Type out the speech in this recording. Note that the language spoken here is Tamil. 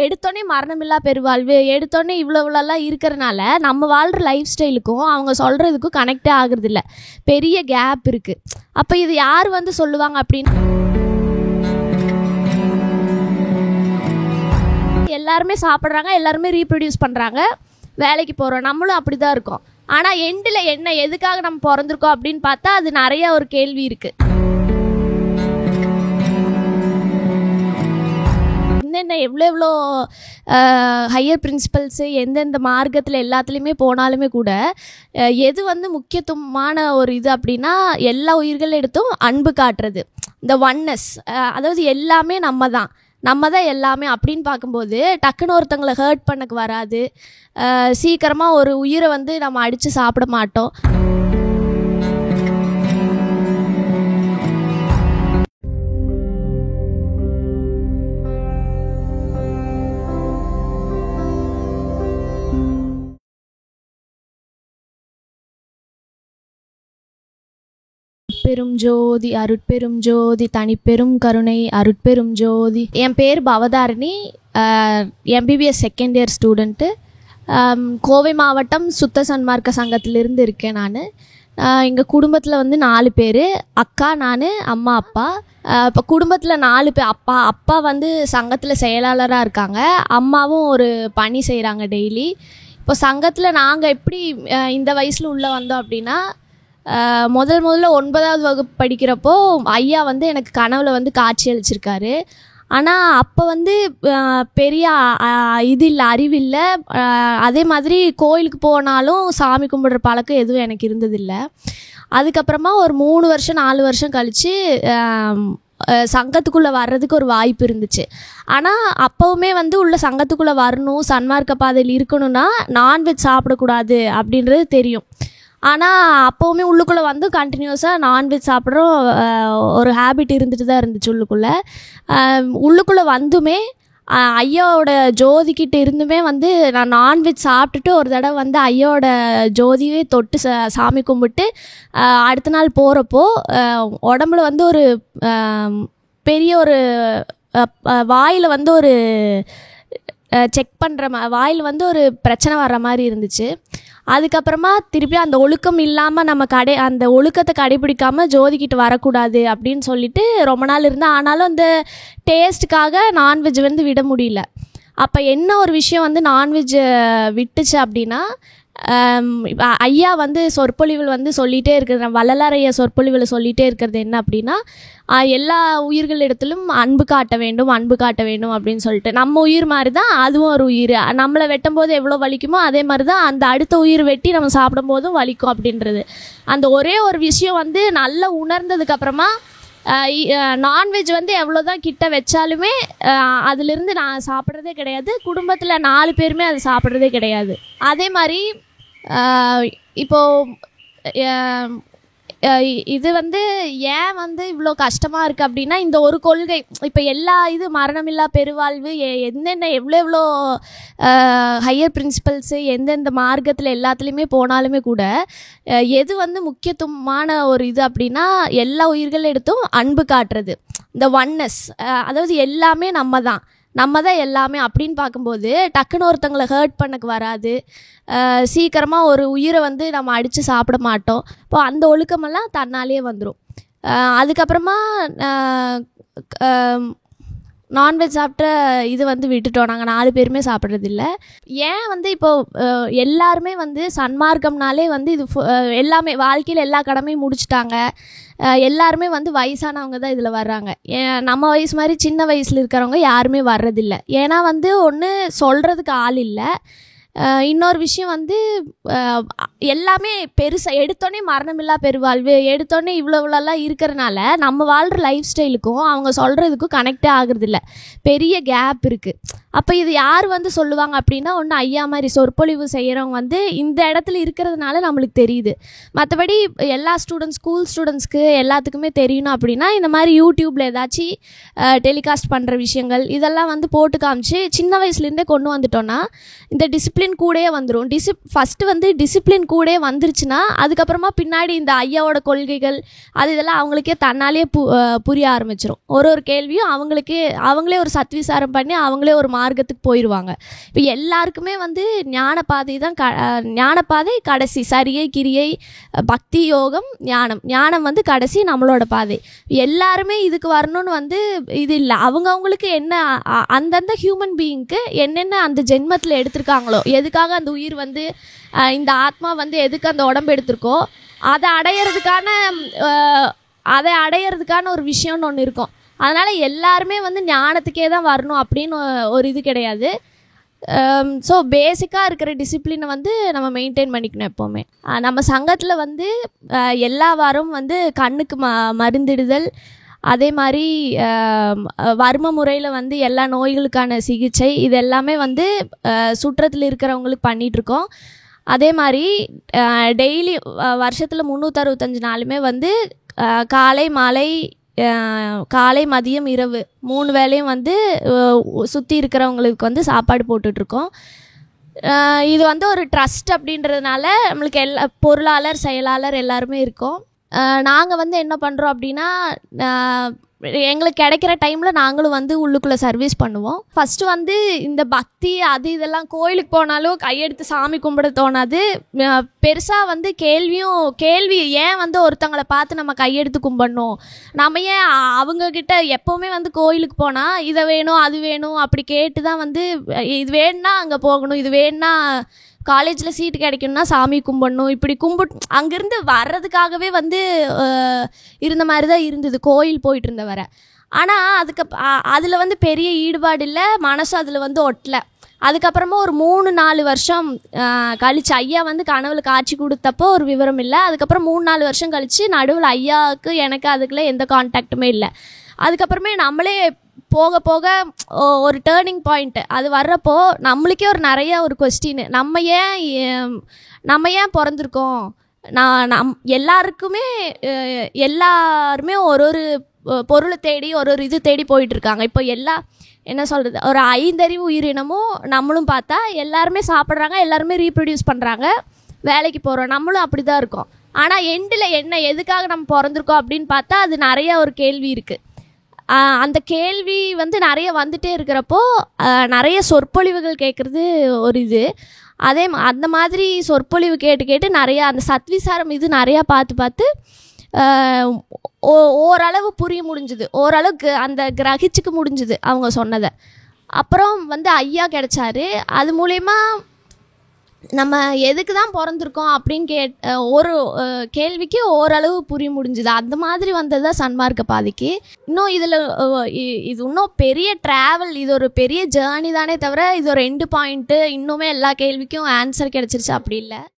எடுத்தோடனே மரணமில்லா பெருவாழ்வு, எடுத்தோடனே இவ்வளோலாம் இருக்கிறனால நம்ம வாழ்கிற லைஃப் ஸ்டைலுக்கும் அவங்க சொல்கிறதுக்கும் கனெக்டே ஆகுறதில்ல. பெரிய கேப் இருக்குது. அப்போ இது யார் வந்து சொல்லுவாங்க அப்படின்னு எல்லாருமே சாப்பிட்றாங்க, எல்லாருமே ரீப்ரொடியூஸ் பண்ணுறாங்க, வேலைக்கு போகிறோம், நம்மளும் அப்படி தான் இருக்கோம். ஆனால் எண்டில் என்ன எதுக்காக நம்ம பிறந்திருக்கோம் அப்படின்னு பார்த்தா அது நிறைய ஒரு கேள்வி இருக்குது. என்னென்ன எவ்வளோ ஹையர் பிரின்சிபல்ஸு எந்தெந்த மார்க்கத்தில் எல்லாத்துலேயுமே போனாலுமே கூட எது வந்து முக்கியத்துவமான ஒரு இது அப்படின்னா எல்லா உயிர்கள் எடுத்தும் அன்பு காட்டுறது, இந்த ஒன்னஸ். அதாவது எல்லாமே நம்ம தான் எல்லாமே அப்படின்னு பார்க்கும்போது டக்குன்னு ஒருத்தங்களை ஹர்ட் பண்ணக்கு வராது. சீக்கிரமாக ஒரு உயிரை வந்து நம்ம அடித்து சாப்பிட மாட்டோம். பெரும் ஜோதி அருட்பெரும் ஜோதி தனிப்பெரும் கருணை அருட்பெரும் ஜோதி. என் பேர் Bhavadharani, MBBS second year student. Kovai மாவட்டம் சுத்த சன்மார்க்க சங்கத்திலிருந்து இருக்கேன் நான். எங்கள் குடும்பத்தில் வந்து 4 பேர், அக்கா, நான், அம்மா, அப்பா. இப்போ குடும்பத்தில் 4 பேர். அப்பா வந்து சங்கத்தில் செயலாளராக இருக்காங்க, அம்மாவும் ஒரு பணி செய்கிறாங்க டெய்லி. இப்போ சங்கத்தில் நாங்கள் எப்படி இந்த வயசில் உள்ளே வந்தோம் அப்படின்னா, முதல்ல 9வது வகுப்பு படிக்கிறப்போ ஐயா வந்து எனக்கு கனவுல வந்து காட்சி அளிச்சிருக்காரு. ஆனால் அப்போ வந்து பெரிய இது இல்லை, அறிவில்லை. அதே மாதிரி கோயிலுக்கு போனாலும் சாமி கும்பிட்ற பழக்கம் எதுவும் எனக்கு இருந்ததில்லை. அதுக்கப்புறமா ஒரு 3 வருஷம் 4 வருஷம் கழித்து சங்கத்துக்குள்ளே வர்றதுக்கு ஒரு வாய்ப்பு இருந்துச்சு. ஆனால் அப்போவுமே வந்து உள்ள சங்கத்துக்குள்ளே வரணும், சன்மார்க்க பாதையில் இருக்கணும்னா நான்வெஜ் சாப்பிடக்கூடாது அப்படின்றது தெரியும். ஆனால் அப்போவுமே உள்ளுக்குள்ளே வந்து கண்டினியூஸாக நான்வெஜ் சாப்பிட்றோம் ஒரு ஹேபிட் இருந்துட்டு தான் இருந்துச்சு உள்ளுக்குள்ளே வந்துமே ஐயாவோட ஜோதிக்கிட்ட இருந்துமே வந்து நான் நான்வெஜ் சாப்பிட்டுட்டு ஒரு தடவை வந்து ஐயாவோட ஜோதியே தொட்டு சாமி கும்பிட்டு அடுத்த நாள் போகிறப்போ உடம்புல வந்து ஒரு பெரிய ஒரு வாயில் வந்து ஒரு செக் பண்ணுற வாயில் வந்து ஒரு பிரச்சனை வர்ற மாதிரி இருந்துச்சு. அதுக்கப்புறமா திருப்பி அந்த ஒழுக்கம் இல்லாமல் நம்ம அந்த ஒழுக்கத்தை கடைபிடிக்காமல் ஜோதிக்கிட்டு வரக்கூடாது அப்படின்னு சொல்லிட்டு ரொம்ப நாள் இருந்தேன். ஆனாலும் அந்த டேஸ்ட்டுக்காக நான்வெஜ் வந்து விட முடியல. அப்போ என்ன ஒரு விஷயம் வந்து நான்வெஜ் விட்டுச்சு அப்படின்னா, ஐயா வந்து சொற்பொழிவில் வந்து சொல்லிகிட்டே இருக்கிறது, வள்ளலார் ஐயா சொற்பொழிவில் சொல்லிகிட்டே இருக்கிறது என்ன அப்படின்னா, எல்லா உயிர்களிடத்திலும் அன்பு காட்ட வேண்டும் அப்படின்னு சொல்லிட்டு, நம்ம உயிர் மாதிரி தான் அதுவும் ஒரு உயிர், நம்மளை வெட்டும் போது எவ்வளோ வலிக்குமோ அதே மாதிரி தான் அந்த அடுத்த உயிர் வெட்டி நம்ம சாப்பிடும் போதும் வலிக்கும் அப்படின்றது. அந்த ஒரே ஒரு விஷயம் வந்து நல்லா உணர்ந்ததுக்கப்புறமா நான்வெஜ் வந்து எவ்வளோ தான் கிட்ட வச்சாலுமே அதிலிருந்து நான் சாப்பிட்றதே கிடையாது. குடும்பத்தில் 4 பேருமே அது சாப்பிட்றதே கிடையாது. அதே மாதிரி இப்போது இது வந்து ஏன் வந்து இவ்வளோ கஷ்டமாக இருக்குது அப்படின்னா, இந்த ஒரு கொள்கை. இப்போ எல்லா இது மரணமில்லா பெருவாழ்வு, என்னென்ன எவ்வளோ ஹையர் பிரின்சிபல்ஸு எந்தெந்த மார்க்கத்தில் எல்லாத்துலேயுமே போனாலுமே கூட எது வந்து முக்கியத்துவமான ஒரு இது அப்படின்னா எல்லா உயிர்கள் எடுத்தும் அன்பு காட்டுறது, இந்த ஒன்னஸ். அதாவது எல்லாமே நம்ம தான் எல்லாமே அப்படின்னு பார்க்கும்போது டக்குன்னு ஒருத்தங்களை ஹர்ட் பண்ணக்கு வராது. சீக்கிரமாக ஒரு உயிரை வந்து நம்ம அடித்து சாப்பிட மாட்டோம். இப்போ அந்த ஒழுக்கமெல்லாம் தன்னாலே வந்துடும். அதுக்கப்புறமா நான்வெஜ் சாப்பிட்ட இது வந்து விட்டுட்டோம், நாங்கள் 4 பேருமே சாப்பிட்றதில்ல. ஏன் வந்து இப்போது எல்லாருமே வந்து சன்மார்க்கம்னாலே வந்து இது எல்லாமே வாழ்க்கையில் எல்லா கடமையும் முடிச்சுட்டாங்க, எல்லாருமே வந்து வயசானவங்க தான் இதில் வர்றாங்க. நம்ம வயசு மாதிரி சின்ன வயசில் இருக்கிறவங்க யாருமே வர்றதில்லை. ஏன்னா வந்து ஒன்று சொல்கிறதுக்கு ஆள் இல்லை, இன்னொரு விஷயம் வந்து எல்லாமே பெருசாக எடுத்தோடனே மரணமில்லா பெருவாழ்வு, எடுத்தோடனே இவ்வளோலாம் இருக்கிறனால நம்ம வாழ்கிற லைஃப் ஸ்டைலுக்கும் அவங்க சொல்கிறதுக்கும் கனெக்டே ஆகுறதில்ல. பெரிய கேப் இருக்குது. அப்போ இது யார் வந்து சொல்லுவாங்க அப்படின்னா, ஒன்று ஐயா மாதிரி சொற்பொழிவு செய்கிறவங்க வந்து இந்த இடத்துல இருக்கிறதுனால நம்மளுக்கு தெரியுது. மற்றபடி எல்லா ஸ்கூல் ஸ்டூடெண்ட்ஸ்க்கு எல்லாத்துக்குமே தெரியணும் அப்படின்னா இந்த மாதிரி யூடியூப்பில் ஏதாச்சும் டெலிகாஸ்ட் பண்ணுற விஷயங்கள் இதெல்லாம் வந்து போட்டு காமிச்சு சின்ன வயசுலேருந்தே கொண்டு வந்துட்டோன்னா இந்த டிசிப்ளின் கூடயே வந்துடும். ஃபஸ்ட்டு வந்து டிசிப்ளின் கூடயே வந்துருச்சுன்னா அதுக்கப்புறமா பின்னாடி இந்த ஐயாவோட கொள்கைகள் இதெல்லாம் அவங்களுக்கே தன்னாலே புரிய ஆரம்பிச்சிடும். ஒரு கேள்வியும் அவங்களே ஒரு சத்விசாரம் பண்ணி அவங்களே ஒரு மார்க்கத்துக்கு போயிடுவாங்க. இப்போ எல்லாருக்குமே வந்து ஞானப்பாதை தான் ஞானப்பாதை கடைசி. சரியை கிரியை பக்தி யோகம் ஞானம் வந்து கடைசி நம்மளோட பாதை. எல்லாருமே இதுக்கு வரணும்னு வந்து இது இல்லை. அவங்கவுங்களுக்கு என்ன அந்தந்த ஹியூமன் பீயிங்க்கு என்னென்ன அந்த ஜென்மத்தில் எடுத்திருக்காங்களோ, எதுக்காக அந்த உயிர் வந்து இந்த ஆத்மா வந்து எதுக்கு அந்த உடம்பு எடுத்திருக்கோ அதை அடையிறதுக்கான ஒரு விஷயம்னு ஒன்று இருக்கும். அதனால் எல்லாருமே வந்து ஞானத்துக்கே தான் வரணும் அப்படின்னு ஒரு இது கிடையாது. ஸோ பேசிக்காக இருக்கிற டிசிப்ளினை வந்து நம்ம மெயின்டைன் பண்ணிக்கணும் எப்போவுமே. நம்ம சங்கத்தில் வந்து எல்லா வாரமும் வந்து கண்ணுக்கு மருந்திடுதல், அதே மாதிரி வர்ம முறையில் வந்து எல்லா நோய்களுக்கான சிகிச்சை, இது எல்லாமே வந்து சுற்றத்தில் இருக்கிறவங்களுக்கு பண்ணிகிட்ருக்கோம். அதே மாதிரி டெய்லி வருஷத்தில் 365 நாளுமே வந்து காலை மதியம் இரவு 3 வேளையும் வந்து சுற்றி இருக்கிறவங்களுக்கு வந்து சாப்பாடு போட்டுட்ருக்கோம். இது வந்து ஒரு ட்ரஸ்ட் அப்படின்றதுனால நம்மளுக்கு பொருளாளர் செயலாளர் எல்லாருமே இருக்கோம். நாங்கள் வந்து என்ன பண்ணுறோம் அப்படின்னா, எங்களுக்கு கிடைக்கிற டைமில் நாங்களும் வந்து உள்ளுக்குள்ளே சர்வீஸ் பண்ணுவோம். ஃபஸ்ட்டு வந்து இந்த பக்தி இதெல்லாம் கோயிலுக்கு போனாலும் கையெடுத்து சாமி கும்பிட தோணாது. பெருசாக வந்து கேள்வி ஏன் வந்து ஒருத்தங்களை பார்த்து நம்ம கையெடுத்து கும்பிடணும், நம்ம ஏன் அவங்கக்கிட்ட எப்போவுமே வந்து கோயிலுக்கு போனால் இதை வேணும் அது வேணும் அப்படி கேட்டு தான் வந்து இது வேணுன்னா அங்கே போகணும், இது வேணுன்னா காலேஜில் சீட்டு கிடைக்கணும்னா சாமி கும்பிடணும், இப்படி அங்கேருந்து வர்றதுக்காகவே வந்து இருந்த மாதிரி தான் இருந்தது கோயில் போயிட்டு இருந்த வர. ஆனால் அதில் வந்து பெரிய ஈடுபாடு இல்லை, மனசு அதில் வந்து ஒட்டலை. அதுக்கப்புறமா ஒரு 3-4 வருஷம் கழிச்சு ஐயா வந்து கனவுல காட்சி கொடுத்தப்போ ஒரு விவரம் இல்லை. அதுக்கப்புறம் 3-4 வருஷம் கழித்து நடுவில் ஐயாவுக்கு எனக்கு அதுக்குள்ளே எந்த கான்டாக்டுமே இல்லை. அதுக்கப்புறமே நம்மளே போக போக ஒரு டேர்னிங் பாயிண்ட்டு அது வர்றப்போ நம்மளுக்கே ஒரு கொஸ்டின், நம்ம ஏன் பிறந்திருக்கோம். எல்லாருமே ஒரு பொருளை தேடி ஒரு இது தேடி போயிட்டுருக்காங்க. இப்போ என்ன சொல்கிறது, ஒரு 5 அறிவு உயிரினமும் நம்மளும் பார்த்தா எல்லாருமே சாப்பிட்றாங்க, எல்லாருமே ரீப்ரொடியூஸ் பண்ணுறாங்க, வேலைக்கு போகிறோம், நம்மளும் அப்படி தான் இருக்கோம். ஆனால் எண்டில் எதுக்காக நம்ம பிறந்திருக்கோம் அப்படின்னு பார்த்தா அது நிறைய ஒரு கேள்வி இருக்குது. அந்த கேள்வி வந்து நிறைய வந்துட்டே இருக்கிறப்போ நிறைய சொற்பொழிவுகள் கேட்குறது ஒரு இது. அந்த மாதிரி சொற்பொழிவு கேட்டு நிறையா அந்த சத்விசாரம் இது நிறையா பார்த்து ஓரளவு புரிய முடிஞ்சுது, ஓரளவுக்கு அந்த கிரகிச்சுக்க முடிஞ்சுது அவங்க சொன்னதை. அப்புறம் வந்து ஐயா கிடைச்சாரு. அது மூலயமா நம்ம எதுக்கு தான் பிறந்திருக்கோம் அப்படின்னு ஒரு கேள்விக்கு ஓரளவு புரிய முடிஞ்சுது. அந்த மாதிரி வந்தது தான் சன்மார்க்க பாதைக்கு. இன்னும் இது இன்னும் பெரிய ட்ராவல், இது ஒரு பெரிய ஜேர்னி தானே தவிர இது ஒரு எண்டு பாயிண்ட்டு இன்னுமே எல்லா கேள்விக்கும் ஆன்சர் கிடச்சிருச்சு அப்படி இல்லை.